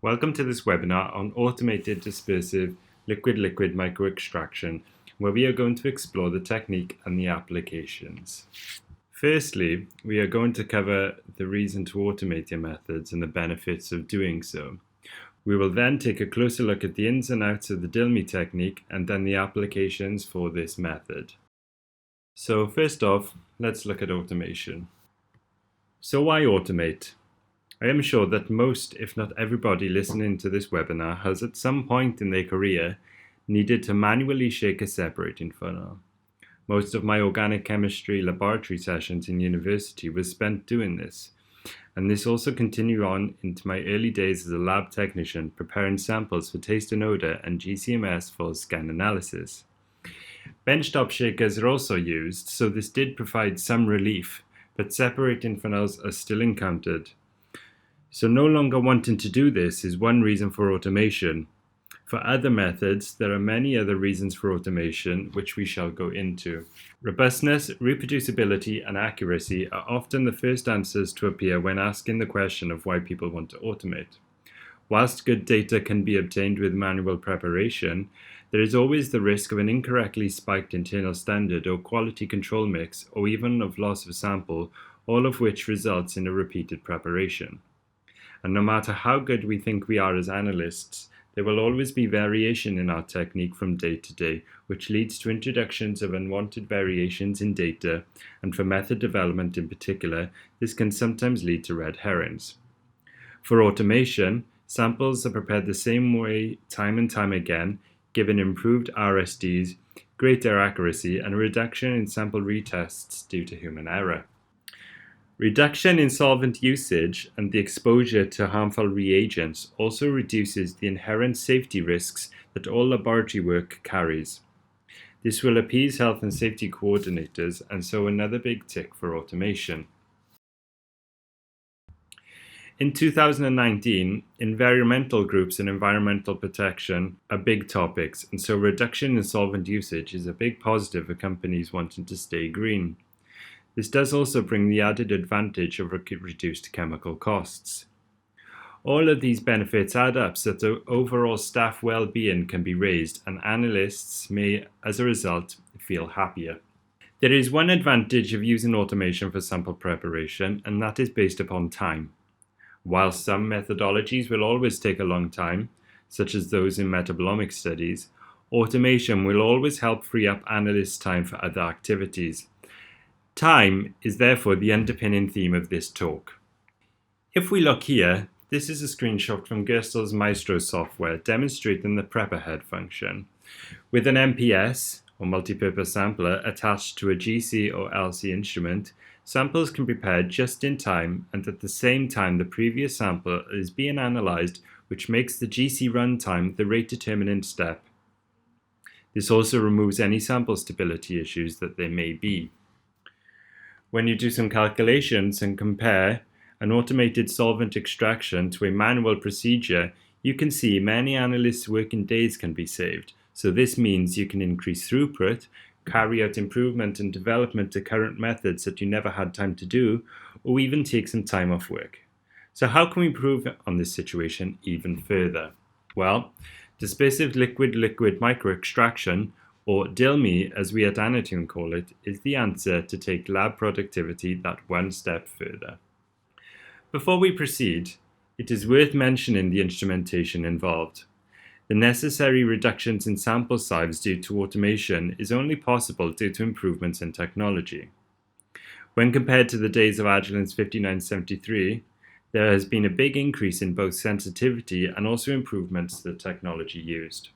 Welcome to this webinar on automated dispersive liquid-liquid microextraction, where we are going to explore the technique and the applications. Firstly, we are going to cover the reason to automate your methods and the benefits of doing so. We will then take a closer look at the ins and outs of the DiLLME technique and then the applications for this method. So first off, let's look at automation. So why automate? I am sure that most, if not everybody listening to this webinar has at some point in their career needed to manually shake a separating funnel. Most of my organic chemistry laboratory sessions in university was spent doing this, and this also continued on into my early days as a lab technician preparing samples for taste and odor and GCMS for scan analysis. Benchtop shakers are also used, so this did provide some relief, but separating funnels are still encountered. So no longer wanting to do this is one reason for automation. For other methods, there are many other reasons for automation, which we shall go into. Robustness, reproducibility, and accuracy are often the first answers to appear when asking the question of why people want to automate. Whilst good data can be obtained with manual preparation, there is always the risk of an incorrectly spiked internal standard or quality control mix, or even of loss of sample, all of which results in a repeated preparation. And no matter how good we think we are as analysts, there will always be variation in our technique from day to day, which leads to introductions of unwanted variations in data, and for method development in particular, this can sometimes lead to red herrings. For automation, samples are prepared the same way time and time again, given improved RSDs, greater accuracy, and a reduction in sample retests due to human error. Reduction in solvent usage and the exposure to harmful reagents also reduces the inherent safety risks that all laboratory work carries. This will appease health and safety coordinators, and so another big tick for automation. In 2019, environmental groups and environmental protection are big topics, and so reduction in solvent usage is a big positive for companies wanting to stay green. This does also bring the added advantage of reduced chemical costs. All of these benefits add up so that overall staff well-being can be raised, and analysts may, as a result, feel happier. There is one advantage of using automation for sample preparation, and that is based upon time. While some methodologies will always take a long time, such as those in metabolomic studies, automation will always help free up analysts' time for other activities. Time is therefore the underpinning theme of this talk. If we look here, this is a screenshot from Gerstel's Maestro software demonstrating the prepper head function. With an MPS, or multipurpose sampler, attached to a GC or LC instrument, samples can be prepared just in time, and at the same time the previous sample is being analyzed, which makes the GC runtime the rate determinant step. This also removes any sample stability issues that there may be. When you do some calculations and compare an automated solvent extraction to a manual procedure, you can see many analysts' working days can be saved. So this means you can increase throughput, carry out improvement and development to current methods that you never had time to do, or even take some time off work. So how can we improve on this situation even further? Well, dispersive liquid-liquid microextraction, or DiLLME as we at Anatune call it, is the answer to take lab productivity that one step further. Before we proceed, it is worth mentioning the instrumentation involved. The necessary reductions in sample size due to automation is only possible due to improvements in technology. When compared to the days of Agilent's 5973, there has been a big increase in both sensitivity and also improvements to the technology used.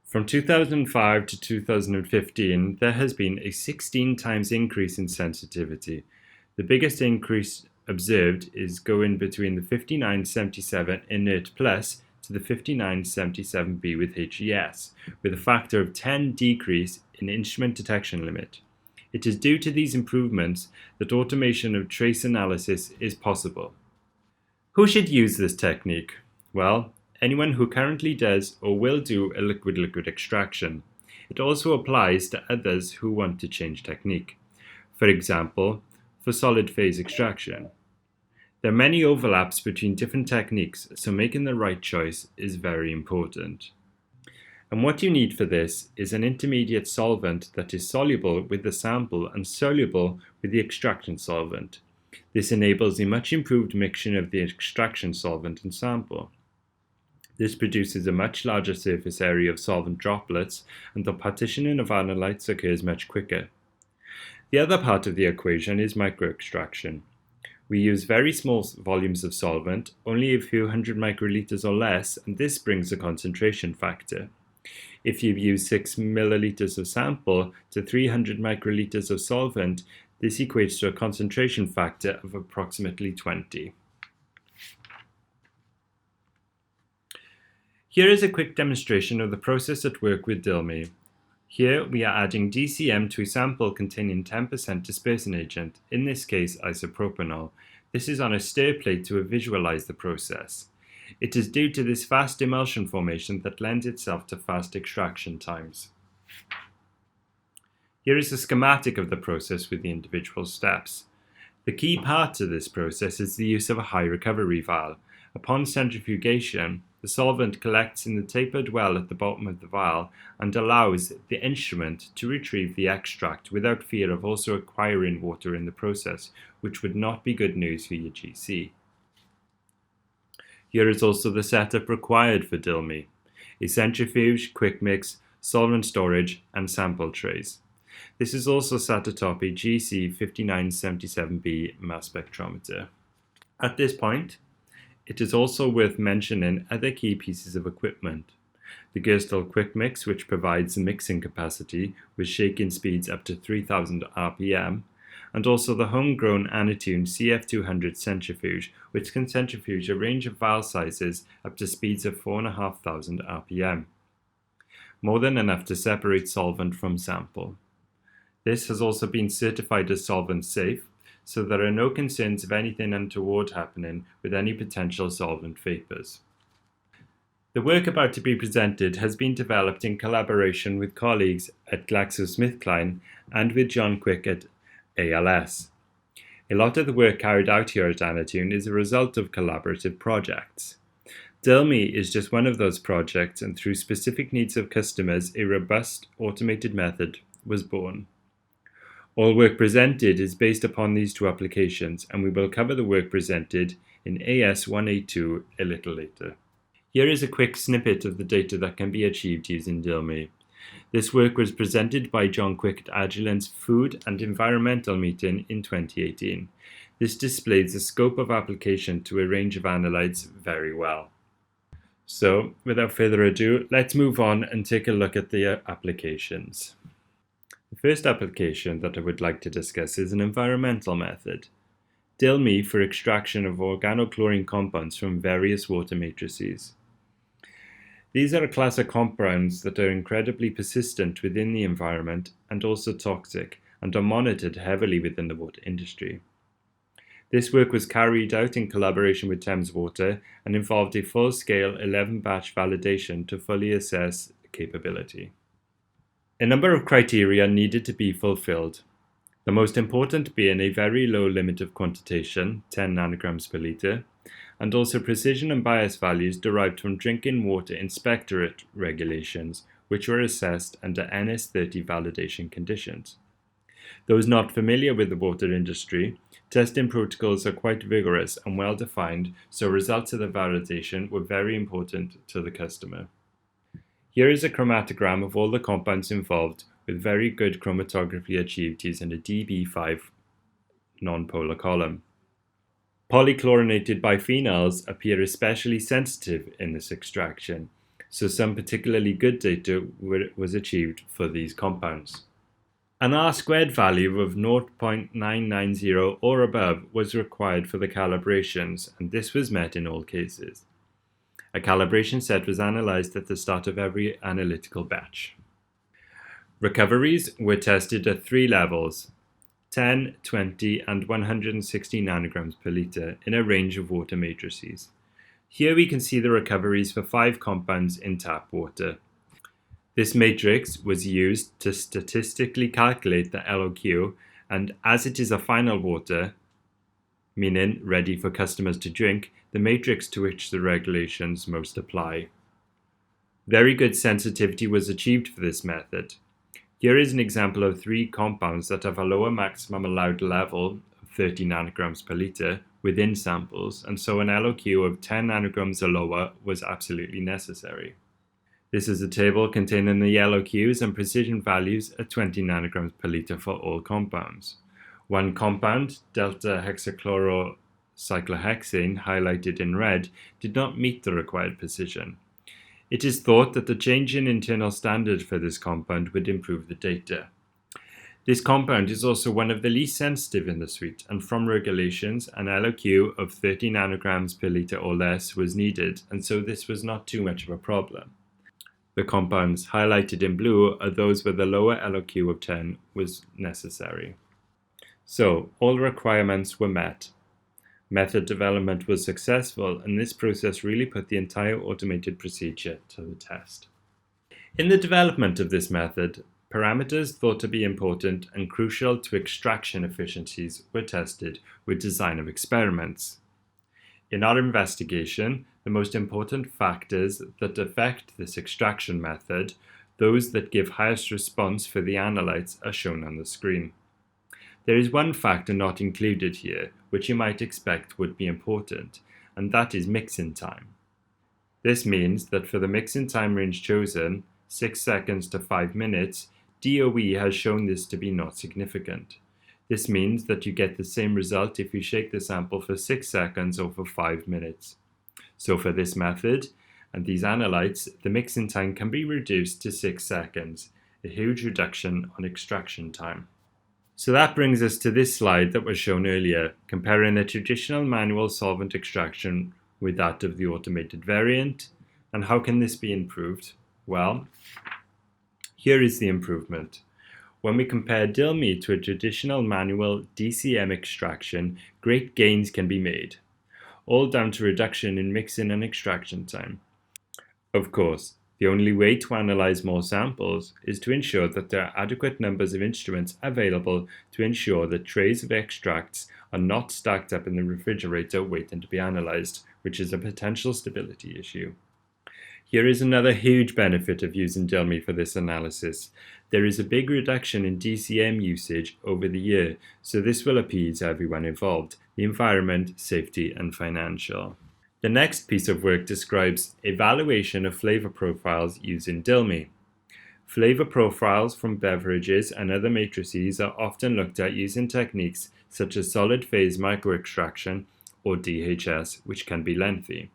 From 2005 to 2015, there has been a 16 times increase in sensitivity. The biggest increase observed is going between the 5977 inert plus to the 5977B with HES, with a factor of 10 decrease in instrument detection limit. It is due to these improvements that automation of trace analysis is possible. Who should use this technique? Well, anyone who currently does or will do a liquid-liquid extraction. It also applies to others who want to change technique. For example, for solid phase extraction. There are many overlaps between different techniques, so making the right choice is very important. And what you need for this is an intermediate solvent that is soluble with the sample and soluble with the extraction solvent. This enables a much improved mixture of the extraction solvent and sample. This produces a much larger surface area of solvent droplets, and the partitioning of analytes occurs much quicker. The other part of the equation is microextraction. We use very small volumes of solvent, only a few hundred microliters or less, and this brings a concentration factor. If you use 6 milliliters of sample to 300 microliters of solvent, this equates to a concentration factor of approximately 20. Here is a quick demonstration of the process at work with DiLLME. Here we are adding DCM to a sample containing 10% dispersing agent, in this case isopropanol. This is on a stir plate to visualize the process. It is due to this fast emulsion formation that lends itself to fast extraction times. Here is a schematic of the process with the individual steps. The key part to this process is the use of a high recovery vial. Upon centrifugation, the solvent collects in the tapered well at the bottom of the vial and allows the instrument to retrieve the extract without fear of also acquiring water in the process, which would not be good news for your GC. Here is also the setup required for DiLLME: a centrifuge, quick mix, solvent storage, and sample trays. This is also sat atop a GC5977B mass spectrometer. At this point, it is also worth mentioning other key pieces of equipment. The Gerstel Quick Mix, which provides the mixing capacity with shaking speeds up to 3000 RPM, and also the homegrown Anatune CF200 centrifuge, which can centrifuge a range of vial sizes up to speeds of 4500 RPM. More than enough to separate solvent from sample. This has also been certified as solvent safe, so there are no concerns of anything untoward happening with any potential solvent vapors. The work about to be presented has been developed in collaboration with colleagues at GlaxoSmithKline and with John Quick at ALS. A lot of the work carried out here at Anatune is a result of collaborative projects. DiLLME is just one of those projects, and through specific needs of customers, a robust automated method was born. All work presented is based upon these two applications, and we will cover the work presented in AS182 a little later. Here is a quick snippet of the data that can be achieved using DiLLME. This work was presented by John Quick at Agilent's Food and Environmental meeting in 2018. This displays the scope of application to a range of analytes very well. So, without further ado, let's move on and take a look at the applications. The first application that I would like to discuss is an environmental method. DiLLME for extraction of organochlorine compounds from various water matrices. These are a class of compounds that are incredibly persistent within the environment and also toxic, and are monitored heavily within the water industry. This work was carried out in collaboration with Thames Water and involved a full-scale 11-batch validation to fully assess capability. A number of criteria needed to be fulfilled, the most important being a very low limit of quantitation, 10 nanograms per litre, and also precision and bias values derived from drinking water inspectorate regulations, which were assessed under NS30 validation conditions. Those not familiar with the water industry, testing protocols are quite vigorous and well defined, so results of the validation were very important to the customer. Here is a chromatogram of all the compounds involved, with very good chromatography achieved using a DB5 nonpolar column. Polychlorinated biphenols appear especially sensitive in this extraction, so some particularly good data was achieved for these compounds. An R-squared value of 0.990 or above was required for the calibrations, and this was met in all cases. A calibration set was analyzed at the start of every analytical batch. Recoveries were tested at 3 levels, 10, 20, and 160 nanograms per litre in a range of water matrices. Here we can see the recoveries for 5 compounds in tap water. This matrix was used to statistically calculate the LOQ, and as it is a final water, meaning ready for customers to drink, the matrix to which the regulations most apply. Very good sensitivity was achieved for this method. Here is an example of 3 compounds that have a lower maximum allowed level of 30 nanograms per litre within samples, and so an LOQ of 10 nanograms or lower was absolutely necessary. This is a table containing the LOQs and precision values at 20 nanograms per litre for all compounds. One compound, delta hexachlorocyclohexane, highlighted in red, did not meet the required precision. It is thought that the change in internal standard for this compound would improve the data. This compound is also one of the least sensitive in the suite, and from regulations, an LOQ of 30 nanograms per litre or less was needed, and so this was not too much of a problem. The compounds highlighted in blue are those where the lower LOQ of 10 was necessary. So, all requirements were met. Method development was successful, and this process really put the entire automated procedure to the test. In the development of this method, parameters thought to be important and crucial to extraction efficiencies were tested with design of experiments. In our investigation, the most important factors that affect this extraction method, those that give highest response for the analytes, are shown on the screen. There is one factor not included here, which you might expect would be important, and that is mixing time. This means that for the mixing time range chosen, 6 seconds to 5 minutes, DOE has shown this to be not significant. This means that you get the same result if you shake the sample for 6 seconds or for 5 minutes. So for this method and these analytes, the mixing time can be reduced to 6 seconds, a huge reduction on extraction time. So that brings us to this slide that was shown earlier, comparing the traditional manual solvent extraction with that of the automated variant. And how can this be improved? Well, here is the improvement. When we compare DiLLME to a traditional manual DCM extraction, great gains can be made, all down to reduction in mixing and extraction time. Of course, the only way to analyze more samples is to ensure that there are adequate numbers of instruments available to ensure that trays of extracts are not stacked up in the refrigerator waiting to be analyzed, which is a potential stability issue. Here is another huge benefit of using DiLLME for this analysis. There is a big reduction in DCM usage over the year, so this will appease everyone involved, the environment, safety, and financial. The next piece of work describes evaluation of flavor profiles using DiLLME. Flavor profiles from beverages and other matrices are often looked at using techniques such as solid phase microextraction or DHS, which can be lengthy.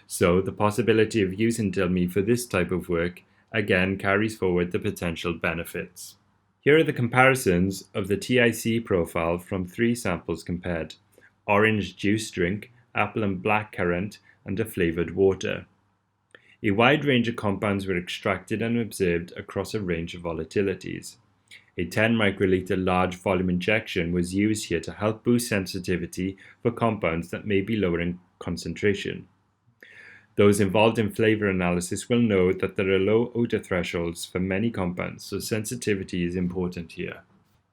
So the possibility of using DiLLME for this type of work again carries forward the potential benefits. Here are the comparisons of the TIC profile from 3 samples compared: orange juice drink, apple and blackcurrant, and a flavored water. A wide range of compounds were extracted and observed across a range of volatilities. A 10 microliter large volume injection was used here to help boost sensitivity for compounds that may be lower in concentration. Those involved in flavor analysis will know that there are low odor thresholds for many compounds, so sensitivity is important here.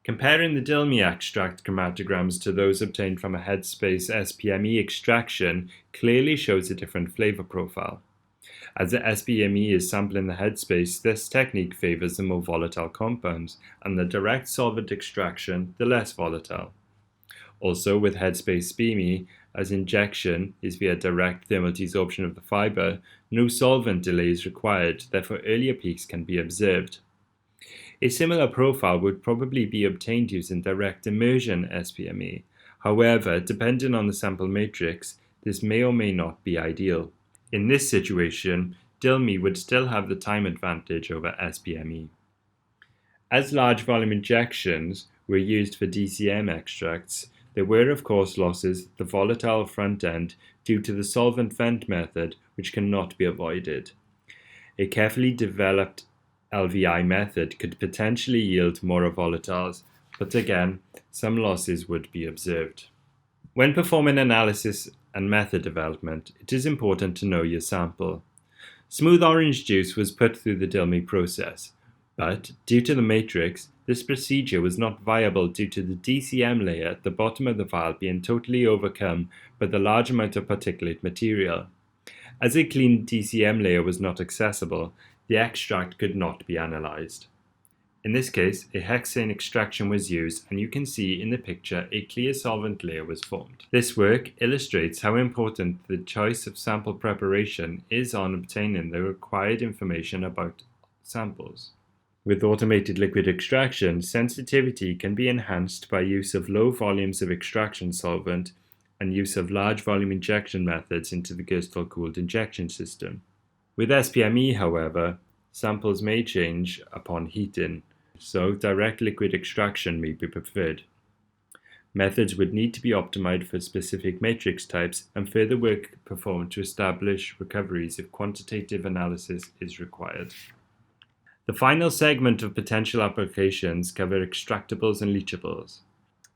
Comparing the DiLLME extract chromatograms to those obtained from a headspace SPME extraction clearly shows a different flavor profile. As the SPME is sampling the headspace, this technique favors the more volatile compounds, and the direct solvent extraction the less volatile. Also, with headspace SPME, as injection is via direct thermal desorption of the fiber, no solvent delay is required, therefore earlier peaks can be observed. A similar profile would probably be obtained using direct immersion SPME. However, depending on the sample matrix, this may or may not be ideal. In this situation, DiLLME would still have the time advantage over SPME. As large volume injections were used for DCM extracts, there were of course losses at the volatile front end due to the solvent vent method, which cannot be avoided. A carefully developed LVI method could potentially yield more volatiles, but again, some losses would be observed. When performing analysis and method development, it is important to know your sample. Smooth orange juice was put through the DiLLME process. But, due to the matrix, this procedure was not viable due to the DCM layer at the bottom of the vial being totally overcome by the large amount of particulate material. As a clean DCM layer was not accessible, the extract could not be analyzed. In this case, a hexane extraction was used, and you can see in the picture a clear solvent layer was formed. This work illustrates how important the choice of sample preparation is on obtaining the required information about samples. With automated liquid extraction, sensitivity can be enhanced by use of low volumes of extraction solvent and use of large volume injection methods into the Gerstel-cooled injection system. With SPME, however, samples may change upon heating, so direct liquid extraction may be preferred. Methods would need to be optimized for specific matrix types and further work performed to establish recoveries if quantitative analysis is required. The final segment of potential applications cover extractables and leachables.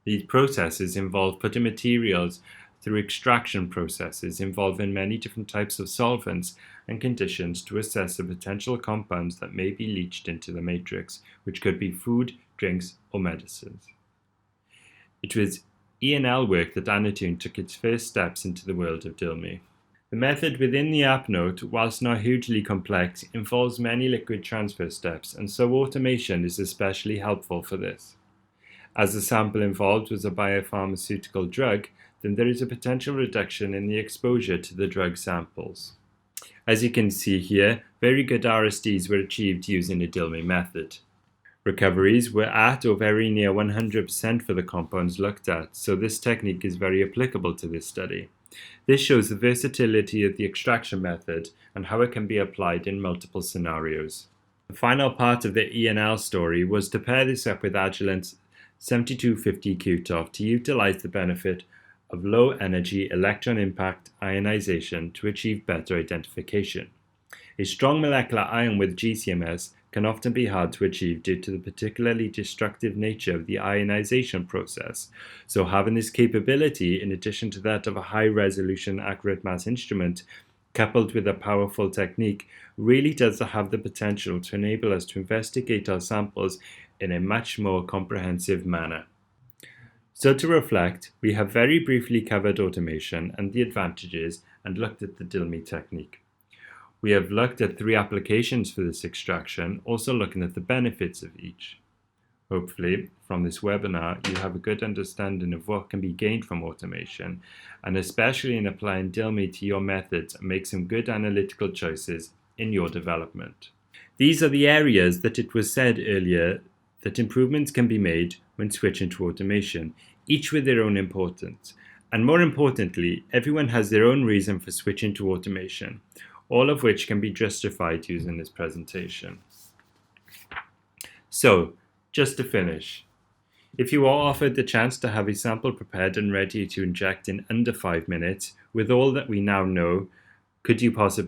These processes involve putting materials through extraction processes involving many different types of solvents and conditions to assess the potential compounds that may be leached into the matrix, which could be food, drinks, or medicines. It was E&L work that Anatune took its first steps into the world of DiLLME. The method within the app note, whilst not hugely complex, involves many liquid transfer steps, and so automation is especially helpful for this. As the sample involved was a biopharmaceutical drug, then there is a potential reduction in the exposure to the drug samples. As you can see here, very good RSDs were achieved using the DiLLME method. Recoveries were at or very near 100% for the compounds looked at, so this technique is very applicable to this study. This shows the versatility of the extraction method and how it can be applied in multiple scenarios. The final part of the E&L story was to pair this up with Agilent's 7250 QTOF to utilize the benefit of low energy electron impact ionization to achieve better identification. A strong molecular ion with GCMS can often be hard to achieve due to the particularly destructive nature of the ionization process, so having this capability in addition to that of a high resolution accurate mass instrument coupled with a powerful technique really does have the potential to enable us to investigate our samples in a much more comprehensive manner. So to reflect, we have very briefly covered automation and the advantages and looked at the DiLLME technique. We have looked at 3 applications for this extraction, also looking at the benefits of each. Hopefully, from this webinar, you have a good understanding of what can be gained from automation, and especially in applying DiLLME to your methods and make some good analytical choices in your development. These are the areas that it was said earlier that improvements can be made when switching to automation, each with their own importance. And more importantly, everyone has their own reason for switching to automation, all of which can be justified using this presentation. So, just to finish, if you are offered the chance to have a sample prepared and ready to inject in under 5 minutes, with all that we now know, could you possibly